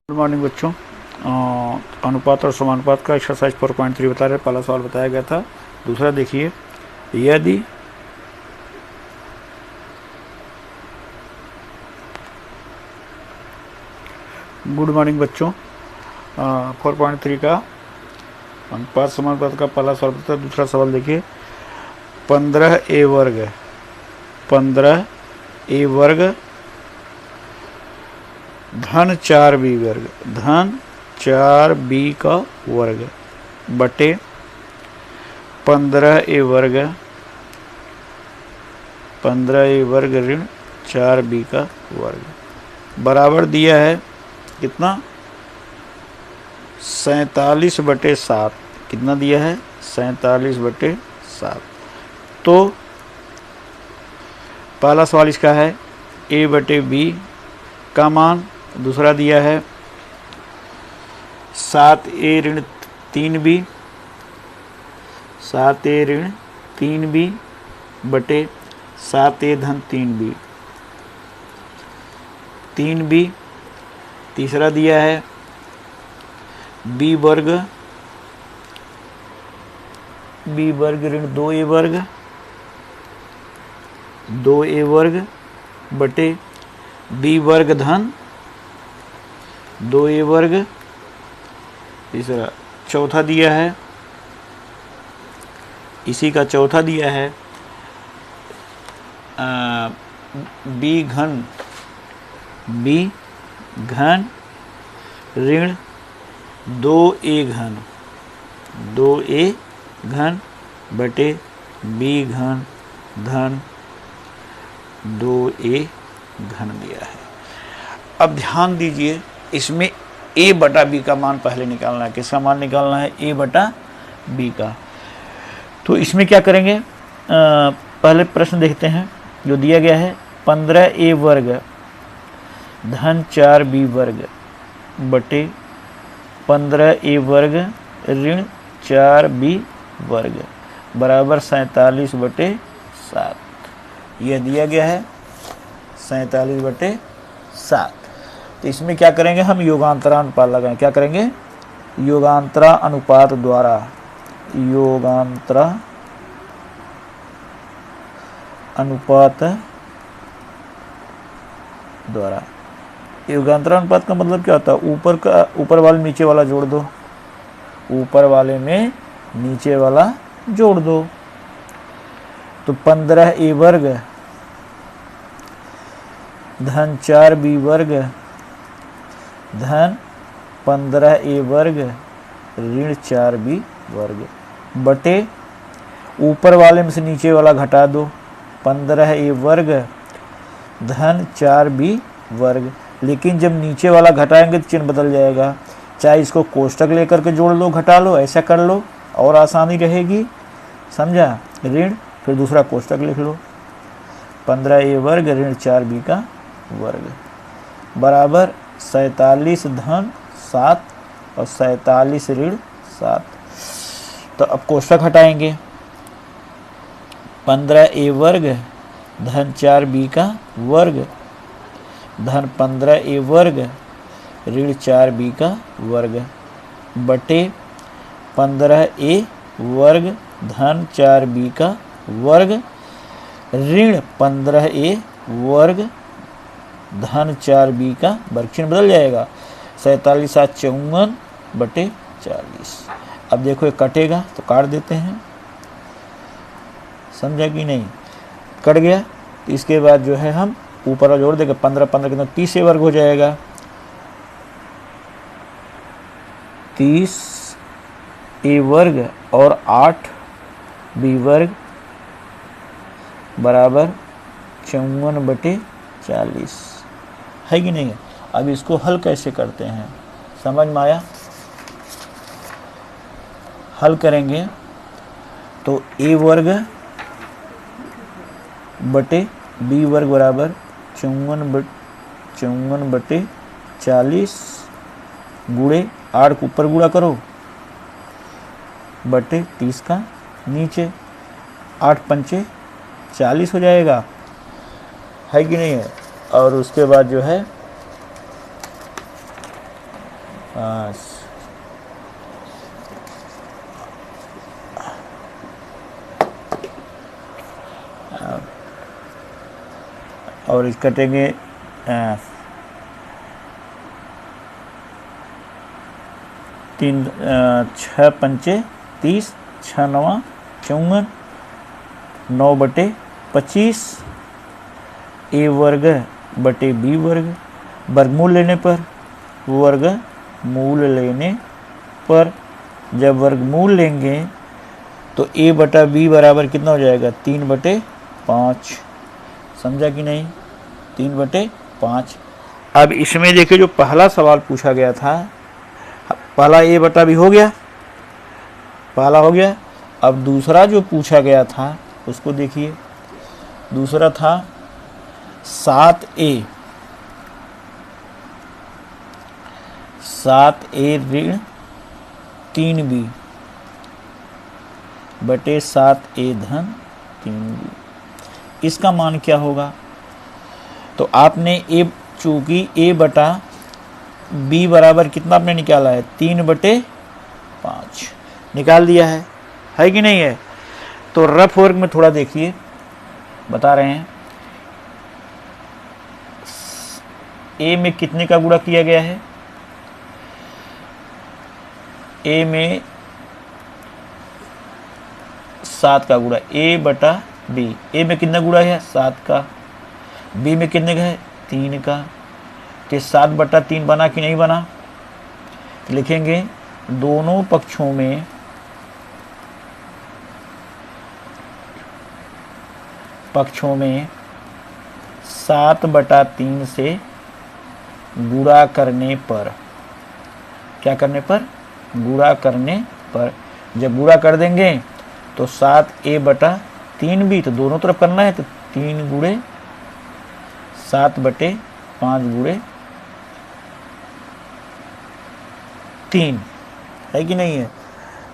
Good morning बच्चों। अनुपात और समानुपात का एक्सरसाइज 4.3 बता रहे। पहला सवाल बताया गया था। दूसरा देखिए, यदि गुड मॉर्निंग बच्चों। 4.3 का अनुपात समानुपात का पहला सवाल बताया। दूसरा सवाल देखिए, 15a वर्ग 15a वर्ग धन 4b वर्ग धन 4b का वर्ग बटे 15a वर्ग ऋण 4b का वर्ग बराबर दिया है कितना, 47/7। कितना दिया है, 47/7। तो पहला सवाल इसका है a/b का मान। दूसरा दिया है 7a ऋण 3b बटे 7a धन 3b। तीसरा दिया है b वर्ग ऋण 2a वर्ग बटे b वर्ग धन 2a वर्ग। तीसरा चौथा दिया है, इसी का चौथा दिया है b घन ऋण 2a घन बटे b घन धन 2a घन दिया है। अब ध्यान दीजिए, इसमें a बटा b का मान पहले निकालना है। किसका मान निकालना है, a बटा b का। तो इसमें क्या करेंगे, पहले प्रश्न देखते हैं जो दिया गया है। 15a वर्ग धन 4b वर्ग बटे 15a वर्ग ऋण 4b वर्ग बराबर 47/7। यह दिया गया है 47/7। तो इसमें क्या करेंगे, हम योगांतरा अनुपात लगाएं। क्या करेंगे, योगांतरा अनुपात द्वारा योगांतरा अनुपात का मतलब क्या होता है, ऊपर वाले नीचे वाला जोड़ दो, ऊपर वाले में नीचे वाला जोड़ दो। तो 15a वर्ग धन 4b वर्ग धन 15a वर्ग ऋण 4b वर्ग बटे ऊपर वाले में से नीचे वाला घटा दो, 15a वर्ग धन 4b वर्ग। लेकिन जब नीचे वाला घटाएंगे तो चिन्ह बदल जाएगा। चाहे इसको कोष्टक लेकर के जोड़ लो, घटा लो, ऐसा कर लो और आसानी रहेगी, समझा। ऋण फिर दूसरा कोष्टक लिख लो, 15a वर्ग ऋण 4b का वर्ग बराबर 47 धन 7 और 47 ऋण 7। तो अब कोष्टक हटाएंगे, 15a वर्ग धन 4b का वर्ग धन 15a वर्ग ऋण 4b का वर्ग बटे 15a वर्ग धन 4b का वर्ग ऋण 15a वर्ग धन 4b का वर्ग। चिन्ह बदल जाएगा, 47 7 54/40। अब देखो ये कटेगा तो काट देते हैं, समझा कि नहीं। कट गया तो इसके बाद जो है हम ऊपर जोड़ देंगे, 15 के 30a वर्ग हो जाएगा, 30a वर्ग और 8b वर्ग बराबर 54/40 है कि नहीं। अब इसको हल कैसे करते हैं, समझ में आया। हल करेंगे तो a वर्ग बटे b वर्ग बराबर 54/40 गुणे 8 को ऊपर गुणा करो बटे 30 का नीचे, 8 पंचे 40 हो जाएगा, है कि नहीं है। और उसके बाद जो है और इस कटेंगे 3 6 पंचे 30, 6 9 54, 9/25 ए वर्ग बटे बी वर्ग, वर्गमूल लेने पर, वर्गमूल लेने पर जब वर्गमूल लेंगे तो ए बटा बी बराबर कितना हो जाएगा 3/5। समझा कि नहीं? 3/5। अब इसमें देखिए जो पहला सवाल पूछा गया था, पहला ए बटा बी हो गया, पहला हो गया। अब दूसरा जो पूछा गया था उसको देखिए, दूसरा था 7a 7a ऋण 3b बटे 7a धन 3b। इसका मान क्या होगा? तो आपने ए, चूंकि ए बटा बी बराबर कितना आपने निकाला है 3/5 निकाल दिया है कि नहीं है? तो रफ वर्क में थोड़ा देखिए, बता रहे हैं ए में कितने का गुणा किया गया है? ए में 7 का गुणा, ए बटा बी। ए में कितना गुणा है? 7 का। बी में कितने का है? 3 का। तो 7/3 बना कि नहीं बना? तो लिखेंगे दोनों पक्षों में पक्षों में 7/3 से गुणा करने पर, क्या करने पर? गुणा करने पर। जब गुणा कर देंगे तो 7a/3b, तो दोनों तरफ करना है, तो 3 गुणे 7/5 गुणे 3 है कि नहीं है?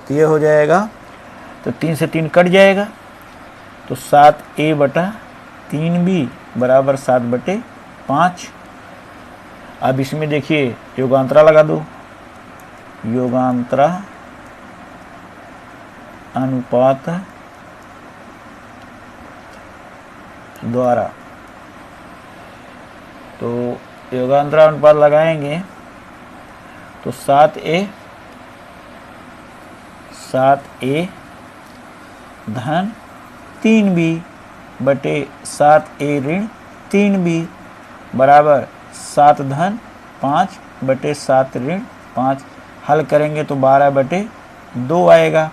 तो ये हो जाएगा, तो 3 से 3 कट जाएगा, तो 7a/3b बराबर 7/5। अब इसमें देखिए योगांतरा लगा दो, योगांतरा अनुपात द्वारा। तो योगांतरा अनुपात लगाएंगे तो 7a धन 3b बटे 7a ऋण 3b बराबर 7 धन 5 बटे 7 ऋण 5। हल करेंगे तो 12/2 आएगा।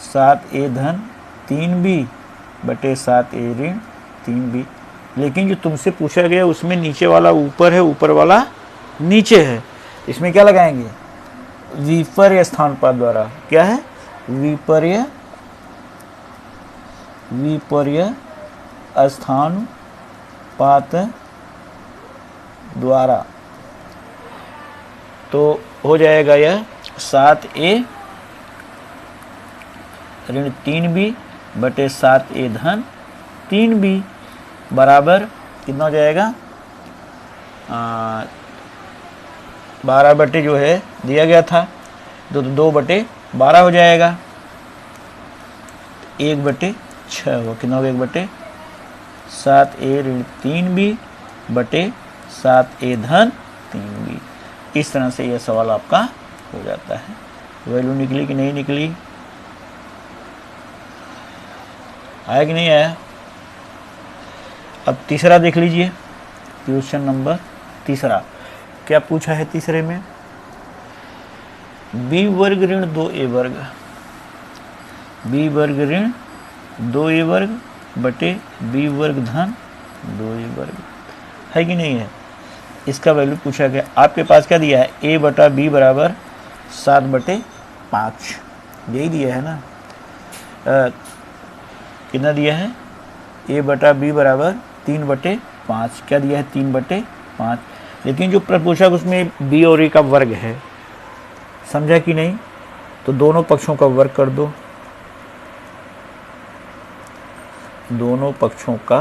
7a धन 3b बटे 7a ऋण 3b। लेकिन जो तुमसे पूछा गया उसमें नीचे वाला ऊपर है, ऊपर वाला नीचे है। इसमें क्या लगाएंगे? विपर्य स्थानुपात द्वारा। क्या है? विपर्य स्थानुपात द्वारा। तो हो जाएगा यह 7a ऋण 3b बटे 7a धन 3b बराबर कितना हो जाएगा? 12 बटे जो है दिया गया था, तो 2/12 हो जाएगा। 1/6 होगा, कितना होगा? 1/7a ऋण 3b बटे 7a धन 3b। इस तरह से यह सवाल आपका हो जाता है। वैल्यू निकली कि नहीं निकली? आया कि नहीं आया? अब तीसरा देख लीजिए, क्वेश्चन नंबर तीसरा क्या पूछा है? तीसरे में b वर्ग ऋण 2a वर्ग, b वर्ग ऋण 2a वर्ग बटे b वर्ग धन 2a वर्ग है कि नहीं है? इसका वैल्यू पूछा गया। आपके पास क्या दिया है? a बटा b बराबर 7/5, यही दिया है ना? कितना दिया है? a बटा b बराबर 3/5। क्या दिया है? 3/5। लेकिन जो प्रश्न पूछा उसमें b और a का वर्ग है। समझा कि नहीं? तो दोनों पक्षों का वर्ग कर दो, दोनों पक्षों का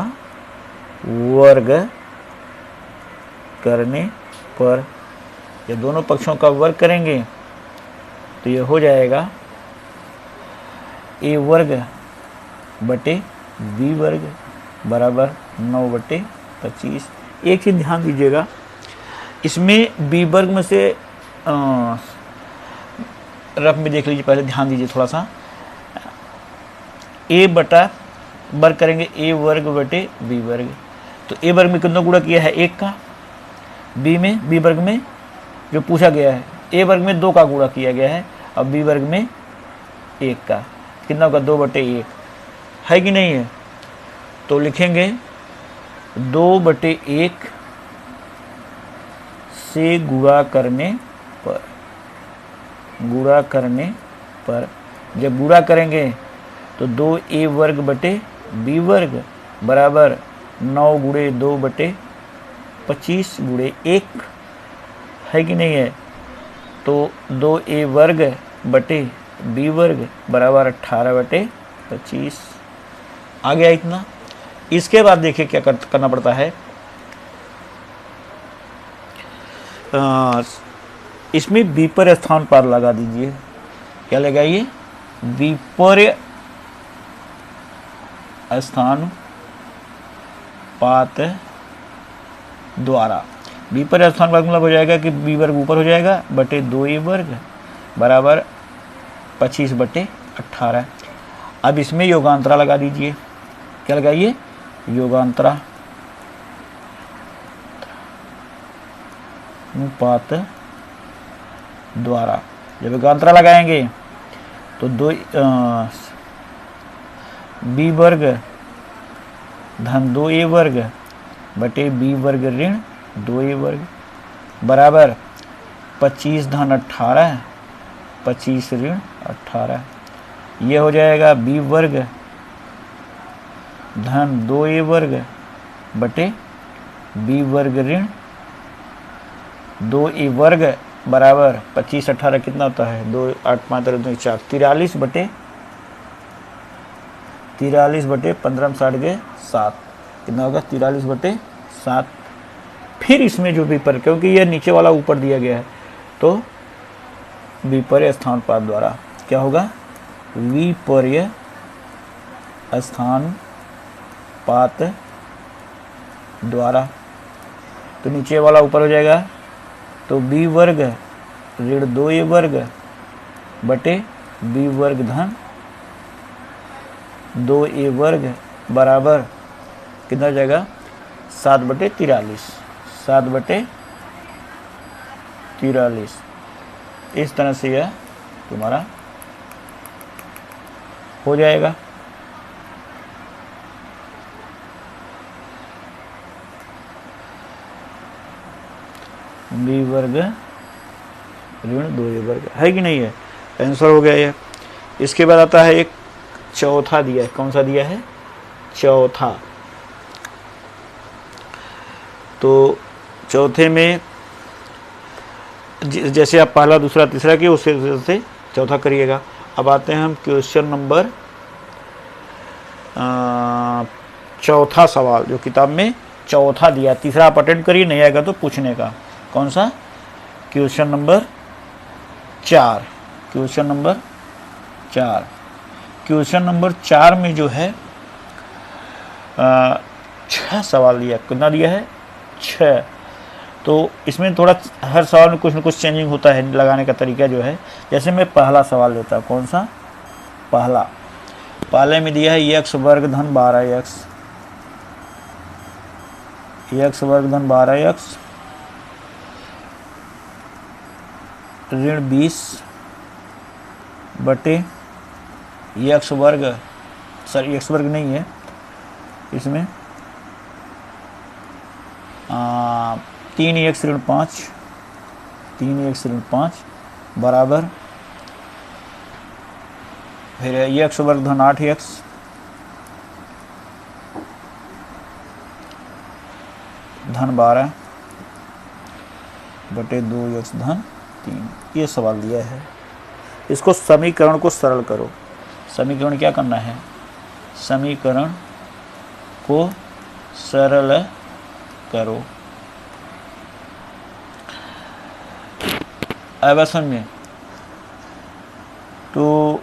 वर्ग करने पर जब दोनों पक्षों का वर्ग करेंगे तो ये हो जाएगा a वर्ग बटे b वर्ग बराबर 9/25। एक चीज़ ध्यान दीजिएगा, इसमें b वर्ग में से रफ में देख लीजिए, पहले ध्यान दीजिए थोड़ा सा। a बटा वर्ग करेंगे a वर्ग बटे b वर्ग, तो a वर्ग में कितना गुणा किया है 1 का, b वर्ग में जो पूछा गया है a वर्ग में 2 का गुणा किया गया है, अब b वर्ग में 1 का, कितना होगा 2/1 है कि नहीं है। तो लिखेंगे 2/1 से गुणा करने पर जब गुणा करेंगे तो 2a वर्ग बटे b वर्ग बराबर 9 गुणे 2/25 गुणे 1 है कि नहीं है। तो 2a वर्ग बटे b वर्ग बराबर 18/25 आ गया इतना। इसके बाद देखिए क्या करना पड़ता है, इसमें विपर्य स्थान पाद लगा दीजिए। क्या लगाइए, विपर्य स्थान पात द्वारा। विपर्य स्थान पात मतलब हो जाएगा कि b वर्ग ऊपर हो जाएगा बटे 2a वर्ग बराबर 25/18। अब इसमें योगांतरा लगा दीजिए। क्या लगाइए, योगांतरा अनुपात द्वारा। जब योगांतरा लगाएंगे तो b वर्ग धन 2a वर्ग बटे b वर्ग ऋण 2a वर्ग बराबर 25 धन 18 25 ऋण 18। ये हो जाएगा b वर्ग धन 2a वर्ग बटे b वर्ग ऋण 2a वर्ग बराबर 25 18 कितना होता है 2 8 5 3 4 43 बटे 15 के 7 कितना होगा 43/7। फिर इसमें जो विपर्य, क्योंकि यह नीचे वाला ऊपर दिया गया है, तो विपर्य स्थान पाद द्वारा क्या होगा, विपर्य स्थान पात द्वारा। तो नीचे वाला ऊपर हो जाएगा, तो b वर्ग ऋण 2a वर्ग बटे b वर्ग धन 2a वर्ग बराबर कितना हो जाएगा 7/43 7/43। इस तरह से यह तुम्हारा हो जाएगा। b वर्ग ऋण 2a वर्ग है कि नहीं है, आंसर हो गया ये। इसके बाद आता है एक चौथा दिया है, कौन सा दिया है, चौथा। तो चौथे में जैसे आप पहला दूसरा तीसरा किए उसे से चौथा करिएगा। अब आते हैं हम क्वेश्चन नंबर चौथा सवाल, जो किताब में चौथा दिया। तीसरा आप अटेंड करिए, नहीं आएगा तो पूछने का। कौन सा, question number 4। Question number 4। Question number 4 में जो है 6 सवाल दिया। कितना दिया है, 6। तो इसमें थोड़ा हर सवाल में कुछ न कुछ चेंजिंग होता है, लगाने का तरीका जो है। जैसे मैं पहला सवाल लेता हूँ, कौन सा, पहले में दिया है x वर्ग धन 12x, x वर्ग धन 12x ऋण 20 बटे x वर्ग, सॉरी x वर्ग नहीं है इसमें, 3x ऋण 5, 3x ऋण 5 बराबर फिर x वर्ग धन 8x धन 12 बटे 2x धन 3। ये सवाल दिया है। इसको समीकरण को सरल करो। समीकरण क्या करना है, समीकरण को सरल करो। आएगा समझ में। तो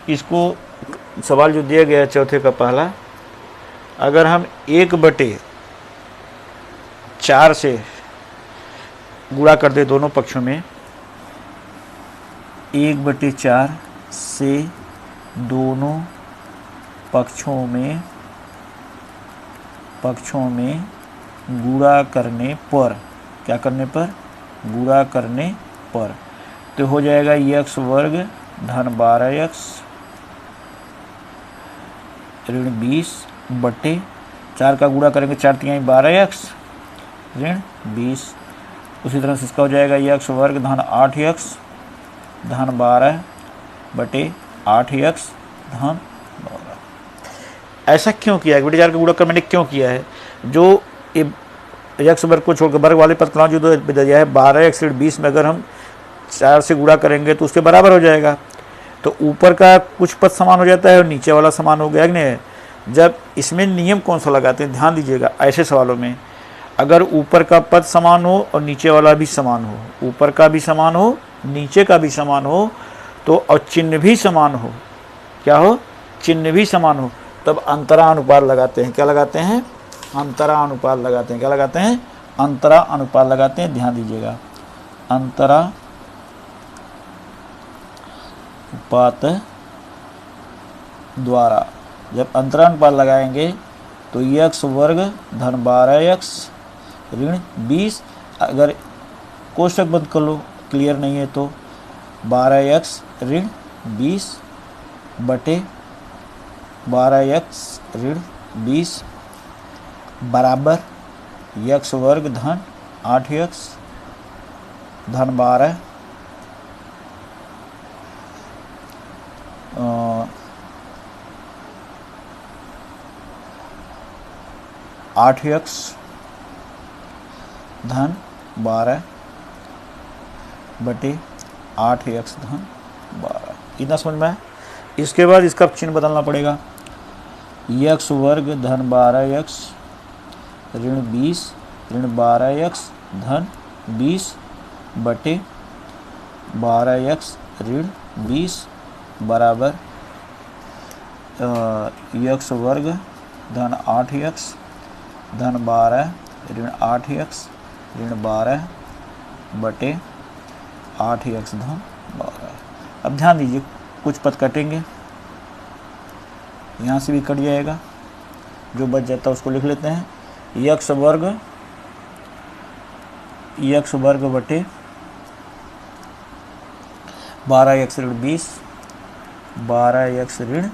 इसको सवाल जो दिया गया है चौथे का पहला, अगर हम 1/4 से गुणा कर दे दोनों पक्षों में, 1/4 से दोनों पक्षों में गुणा करने पर, क्या करने पर, गुणा करने पर, तो हो जाएगा x वर्ग धन 12x ऋण 20 बटे 4 का गुणा करेंगे 4 तिहाई 12x ऋण 20। उसी तरह से इसका हो जाएगा x वर्ग धन 8x धन 12 बटे 8x धन 12। ऐसा क्यों किया है बेटे? 4 का गुणा कर मैंने क्यों किया है? जो x वर्ग को छोड़कर वर्ग वाले पद का जो दिया है 12x ऋण 20 में अगर हम 4 से गुणा करेंगे तो उसके बराबर हो जाएगा। तो ऊपर का कुछ पद समान हो जाता है और नीचे वाला समान हो गया कि नहीं। जब इसमें नियम कौन सा लगाते हैं, ध्यान दीजिएगा। ऐसे सवालों में अगर ऊपर का पद समान हो और नीचे वाला भी समान हो, ऊपर का भी समान हो नीचे का भी समान हो, तो और चिन्ह भी समान हो, क्या हो, चिन्ह भी समान हो, तब अंतरानुपात लगाते हैं। क्या लगाते हैं? अंतरानुपात लगाते हैं। क्या लगाते हैं? अंतरानुपात लगाते हैं। ध्यान दीजिएगा, अंतरानुपात द्वारा जब अंतरानुपात लगाएंगे तो x वर्ग धन 12x ऋण 20, अगर कोष्टक बंद कर लो, क्लियर नहीं है तो 12x ऋण 20 बटे 12x ऋण 20 बराबर x वर्ग धन 8x धन 12 8x धन 12 बटे 8x धन 12। इतना समझ में आया? इसके बाद इसका चिन्ह बदलना पड़ेगा। x वर्ग धन 12x ऋण 20 ऋण 12x धन 20 बटे 12x ऋण 20 बराबर x वर्ग धन 8x धन 12 ऋण 8x ऋण 12 बटे 8x धन 12। अब ध्यान दीजिए, कुछ पद कटेंगे, यहाँ से भी कट जाएगा, जो बच जाता है उसको लिख लेते हैं। x वर्ग बटे 12x ऋण 20 12x ऋण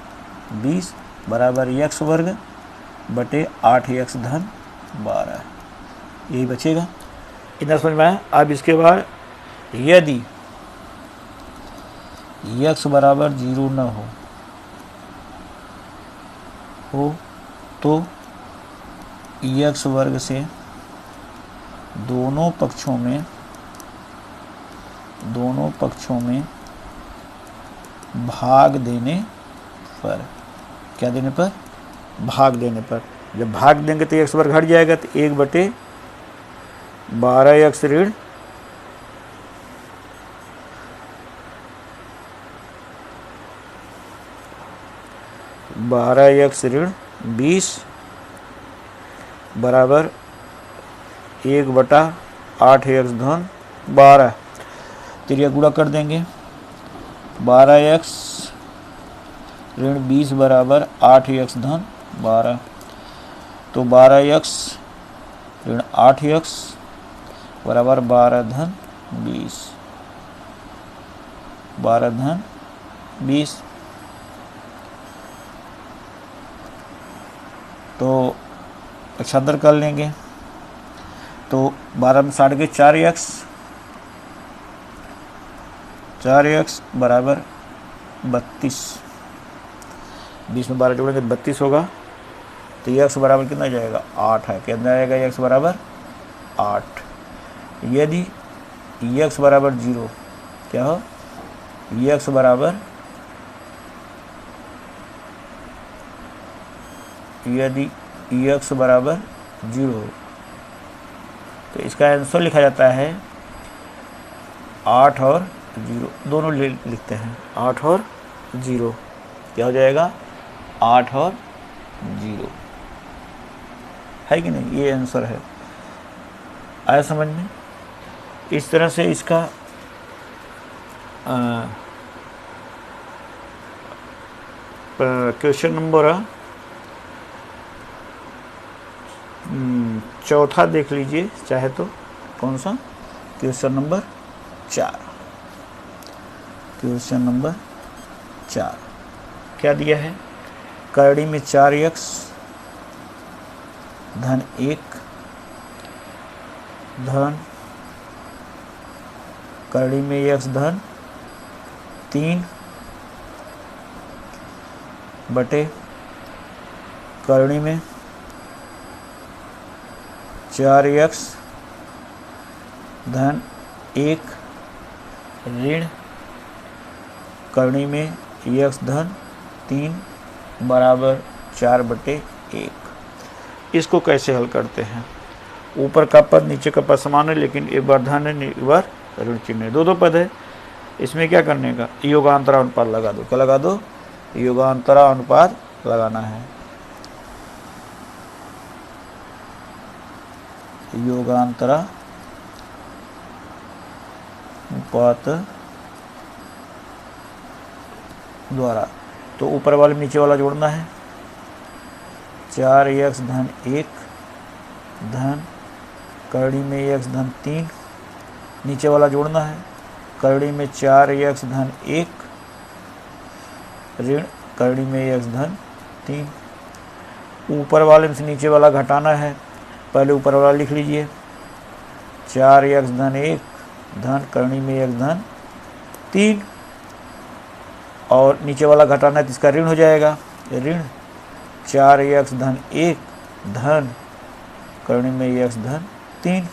20 बराबर x वर्ग बटे 8x धन 12। यही बचेगा। इतना समझ में आया? अब इसके बाद यदि x बराबर 0 न हो तो x वर्ग से दोनों पक्षों में भाग देने पर, क्या देने पर? भाग देने पर। जब भाग देंगे तो x वर्ग हट जाएगा, तो 1 बटे 12x ऋण 12x ऋण 20 बराबर 1 बटा 8x धन 12। तिरिया गुणा कर देंगे। 12x ऋण 20 बराबर 8x धन 12, तो 12x ऋण 8x बराबर 12 धन 20, 12 धन 20। तो पक्षांतर कर लेंगे, तो 12 में 60 के 4x बराबर 32, 20 में 12 जोड़ेंगे 32 होगा, तो x बराबर कितना जाएगा? 8 है। कितना आएगा? x बराबर 8। यदि x बराबर 0, क्या हो? x बराबर, यदि x बराबर 0 हो तो इसका आंसर लिखा जाता है 8 और 0 दोनों लिखते हैं, 8 और 0 क्या हो जाएगा, 8 और 0, है कि नहीं, ये आंसर है। आया समझ में। इस तरह से इसका क्वेश्चन नंबर चौथा देख लीजिए चाहे तो, कौन सा, क्वेश्चन नंबर 4। क्वेश्चन नंबर 4 क्या दिया है, करड़ी में 4x धन 1 धन करड़ी में x धन 3 बटे करड़ी में 4x धन 1 ऋण करड़ी में x धन 3 बराबर 4 बटे 1। इसको कैसे हल करते हैं, ऊपर का पद नीचे का पद समान है, लेकिन एक बार धन है एक बार ऋण चिन्ह है, दो पद है। इसमें क्या करने का, योगांतरा अनुपात लगा दो। क्या लगा दो, योगांतरा अनुपात लगाना है। योगांतरा अनुपात द्वारा, तो ऊपर वाले नीचे वाला जोड़ना है, 4x धन 1 धन करड़ी में x धन 3, नीचे वाला जोड़ना है, करड़ी में 4x धन 1 ऋण करड़ी में x धन 3। ऊपर वाले में से नीचे वाला घटाना है, पहले ऊपर वाला लिख लीजिए, 4x धन 1 धन करड़ी में x धन 3, और नीचे वाला घटाना है तो इसका ऋण हो जाएगा, ऋण 4x धन 1 धन करड़ी में x धन 3,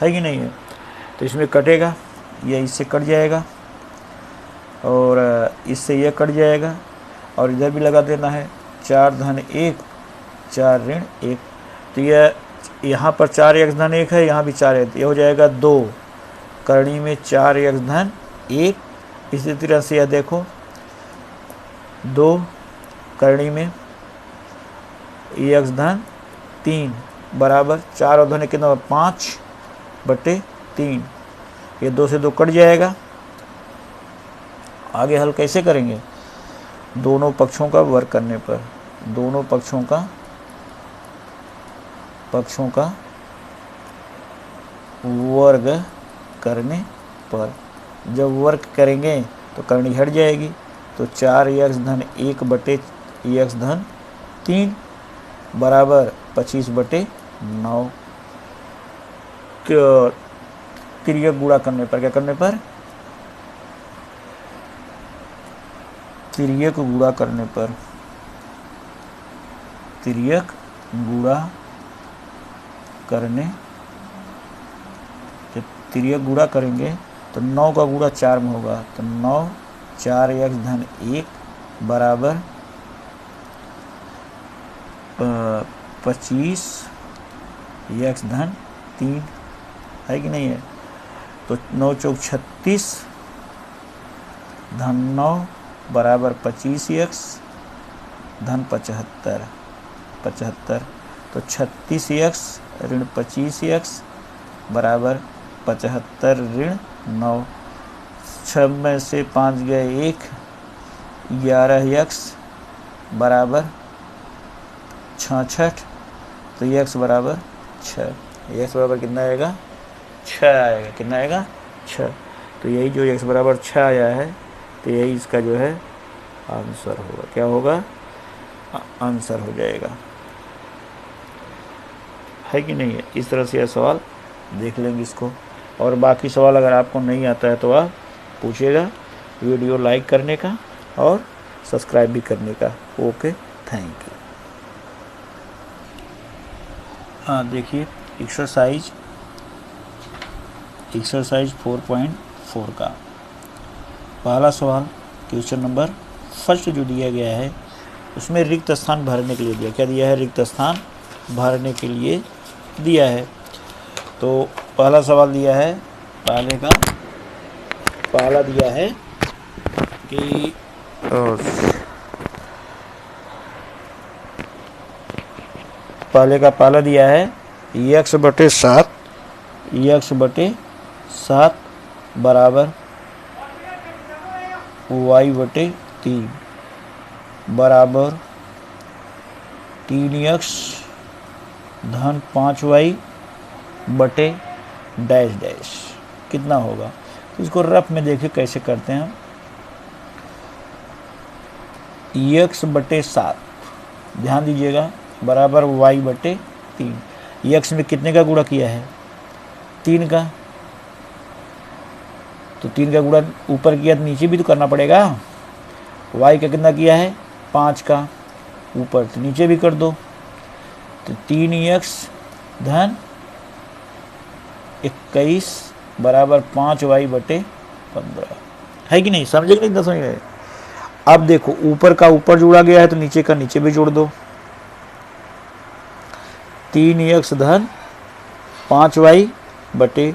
है कि नहीं है। तो इसमें कटेगा, यह इससे कट जाएगा और इससे यह कट जाएगा, और इधर भी लगा देना है, 4 धन 1 4 ऋण 1, तो यह यहाँ पर 4x धन 1 है, यहाँ भी 4 है, तो यह हो जाएगा 2 करड़ी में 4x धन 1। इसी तरह से यह देखो 2 करड़ी में x धन 3 बराबर 4 और धन कितना 5 बटे 3, ये 2 से 2 कट जाएगा। आगे हल कैसे करेंगे, दोनों पक्षों का वर्ग करने पर, दोनों पक्षों का वर्ग करने पर, जब वर्ग करेंगे तो करनी हट जाएगी, तो 4x धन 1 बटे x धन 3 बराबर 25 बटे 9। तिर्यक गुणा करने पर, क्या करने पर, तिर्यक गुणा करने पर, तिर्यक गुणा करने, जब तिर्यक गुणा करेंगे तो 9 का गुणा 4 में होगा, तो 9 4x धन 1 बराबर 25x धन 3, है कि नहीं है। तो 9 चौक 36 धन 9 बराबर 25x धन 75, तो 36x ऋण 25x बराबर 75 ऋण 9, 6 में से 5 गए 1, 11x बराबर 66, तो x बराबर 6, x बराबर कितना आएगा 6 आएगा, कितना आएगा 6, तो यही जो x बराबर 6 आया है, तो यही इसका जो है आंसर होगा, क्या होगा, आंसर हो जाएगा, है कि नहीं है। इस तरह से यह सवाल देख लेंगे इसको, और बाकी सवाल अगर आपको नहीं आता है तो आप पूछिएगा, वीडियो लाइक करने का और सब्सक्राइब भी करने का। Okay, thank you. हाँ देखिए, एक्सरसाइज 4.4 का पहला सवाल, क्वेश्चन नंबर फर्स्ट जो दिया गया है उसमें रिक्त स्थान भरने के लिए दिया, क्या दिया है, रिक्त स्थान भरने के लिए दिया है। तो पहला सवाल दिया है पहले का पहला दिया है कि पहले का पहला दिया है x बटे 7 बराबर y बटे 3 बराबर 3x धन 5y बटे डैश डैश कितना होगा। तो इसको रफ में देखिए कैसे करते हैं। x बटे 7 ध्यान दीजिएगा बराबर y बटे 3। x में कितने का गुणा किया है 3 का, तो 3 का गुणा ऊपर किया तो नीचे भी तो करना पड़ेगा। y का कितना किया है 5 का, ऊपर तो नीचे भी कर दो। तो 3x धन 21 बराबर 5y बटे 15 है कि नहीं, समझे कि नहीं, समझ गए। अब देखो ऊपर का ऊपर जोड़ा गया है तो नीचे का नीचे भी जोड़ दो। 3x धन 5y बटे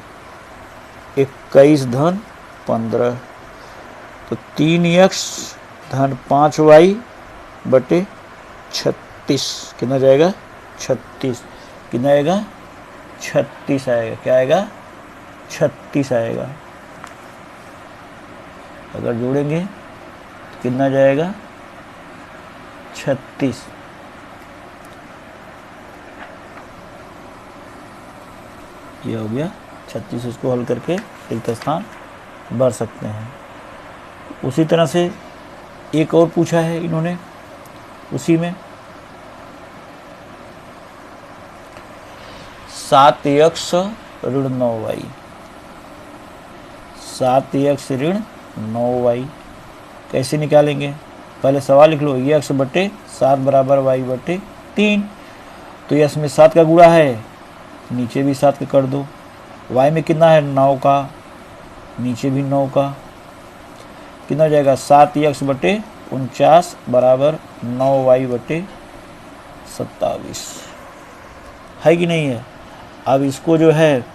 21 धन 15, तो 3x धन 5y बटे 36 कितना जाएगा 36, कितना आएगा 36 आएगा। क्या आएगा 36 आएगा। अगर जोड़ेंगे तो कितना जाएगा 36। ये हो गया 36। इसको हल करके रिक्त स्थान भर सकते हैं। उसी तरह से एक और पूछा है इन्होंने, उसी में 7x ऋण 9y, 7x ऋण 9y कैसे निकालेंगे। पहले सवाल लिख लो x बटे 7 बराबर y बटे 3। तो यस में 7 का गुणा है, नीचे भी 7 का कर दो। y में कितना है 9 का, नीचे भी 9 का, कितना हो जाएगा 7x बटे 49 बराबर 9y बटे 27 है कि नहीं है। अब इसको जो है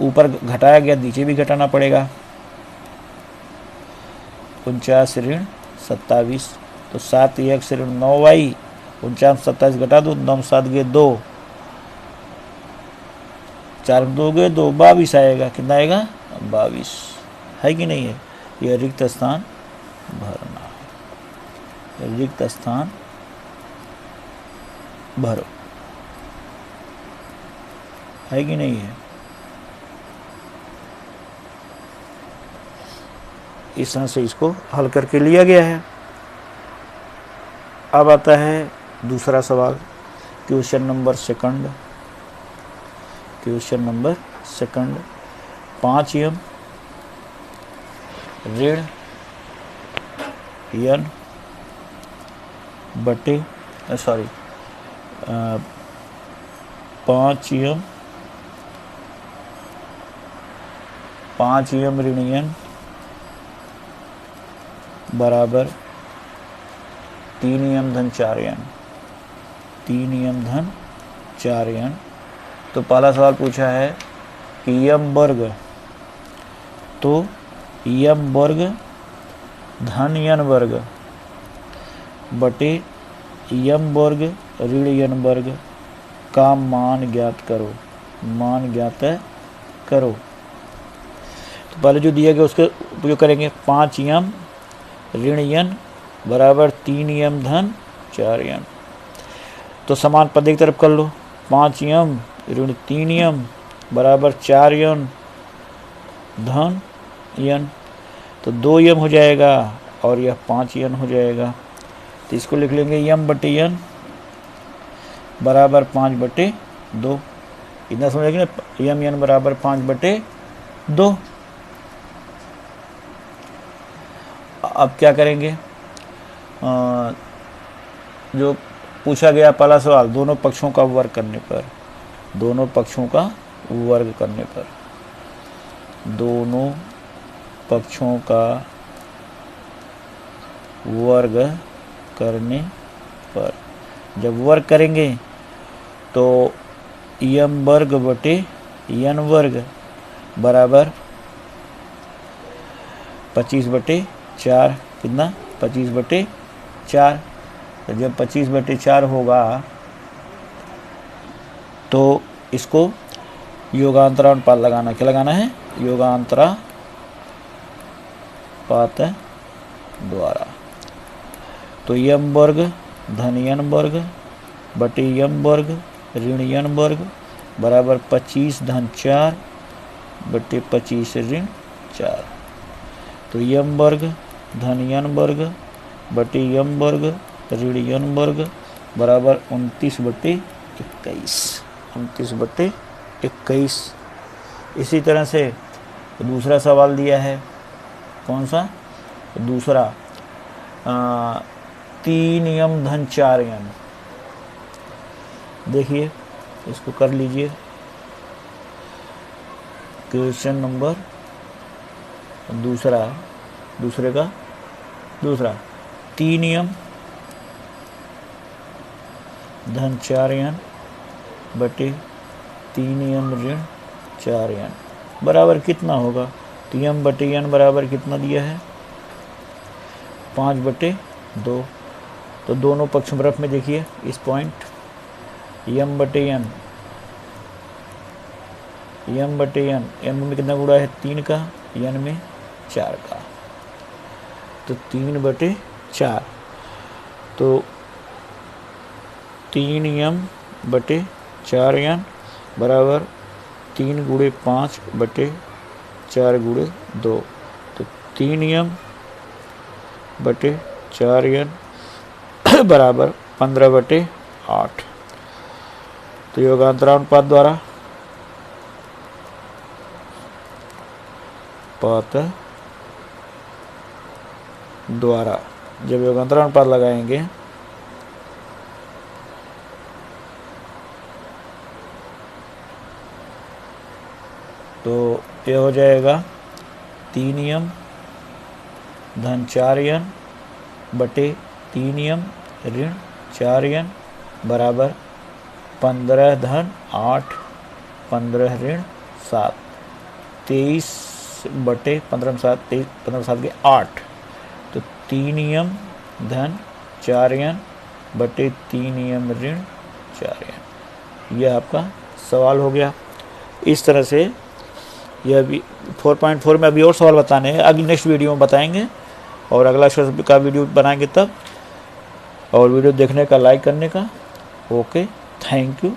ऊपर घटाया गया, नीचे भी घटाना पड़ेगा। 49 ऋण 27, तो 7x ऋण 9y, 49 27 घटा दो, 9 7 गए 2, 4 2 गए 2, 22 आएगा। कितना आएगा 22 है कि नहीं है। यह रिक्त स्थान भरना है, रिक्त स्थान भरो है कि नहीं है। इस तरह से इसको हल करके लिया गया है। अब आता है दूसरा सवाल, question number second. Question number second 5m ऋण n बटे 5m ऋण n बराबर 3m धन 4n, 3m धन 4n। तो पहला सवाल पूछा है कि m वर्ग, तो m वर्ग धन n वर्ग बटे m वर्ग ऋण n वर्ग का मान ज्ञात करो, मान ज्ञात करो। तो पहले जो दिया गया उसके उपयोग करेंगे। 5m ऋण n बराबर 3m धन 4n। तो समान पद एक तरफ कर लो। 5m ऋण 3m बराबर 4n धन n, तो 2m हो जाएगा और यह 5n हो जाएगा। तो इसको लिख लेंगे m बटे n बराबर 5 बटे 2। इतना समझेंगे ना, m n बराबर 5 बटे 2। अब क्या करेंगे, जो पूछा गया पहला सवाल, दोनों पक्षों का वर्ग करने पर, दोनों पक्षों का वर्ग करने पर, दोनों पक्षों का वर्ग करने पर जब वर्ग करेंगे तो m वर्ग बटे n वर्ग बराबर 25/4 कितना 25/4। तो जब 25/4 होगा तो इसको योगांतरानुपात लगाना, क्या लगाना है, योगांतरानुपात द्वारा। तो यम वर्ग धन यन वर्ग बटे यम वर्ग ऋण यन वर्ग बराबर 25 धन 4 बटे 25 ऋण 4। तो यम वर्ग धन यन वर्ग बटे यम वर्ग ऋण यन वर्ग बराबर 29/21। 29/21। इसी तरह से दूसरा सवाल दिया है, कौन सा दूसरा, 3 यम धन 4 यम। देखिए इसको कर लीजिए। क्वेश्चन नंबर दूसरा 3 यम धन 4 यन बटे 3 यम ऋण 4 यन बराबर कितना होगा। तो यम बटे यन बराबर कितना दिया है 5/2। तो दोनों पक्ष बर्फ में देखिए इस पॉइंट यम बटे यन एम में कितना गुणा है 3 का, यन में 4 का। तो 3/4। तो 3 यम बटे 4 यन बराबर 3 × 5/4 × 2। तो 3 यम बटे 4 यन बराबर 15/8। तो योगांतरानुपात द्वारा जब योगांतरानुपात लगाएंगे तो ये हो जाएगा 3 यम धन 4 यन बटे 3 यम ऋण 4 यन बराबर 15 धन 8 15 ऋण 7 23/15 7 के 8। तो 3 यम धन 4 यन बटे 3 यम ऋण 4 यन। यह आपका सवाल हो गया। इस तरह से यह भी 4.4 में अभी और सवाल बताने हैं, अगली नेक्स्ट वीडियो में बताएंगे और अगला शब्द का वीडियो बनाएंगे तब। और वीडियो देखने का, लाइक करने का। Okay, thank you.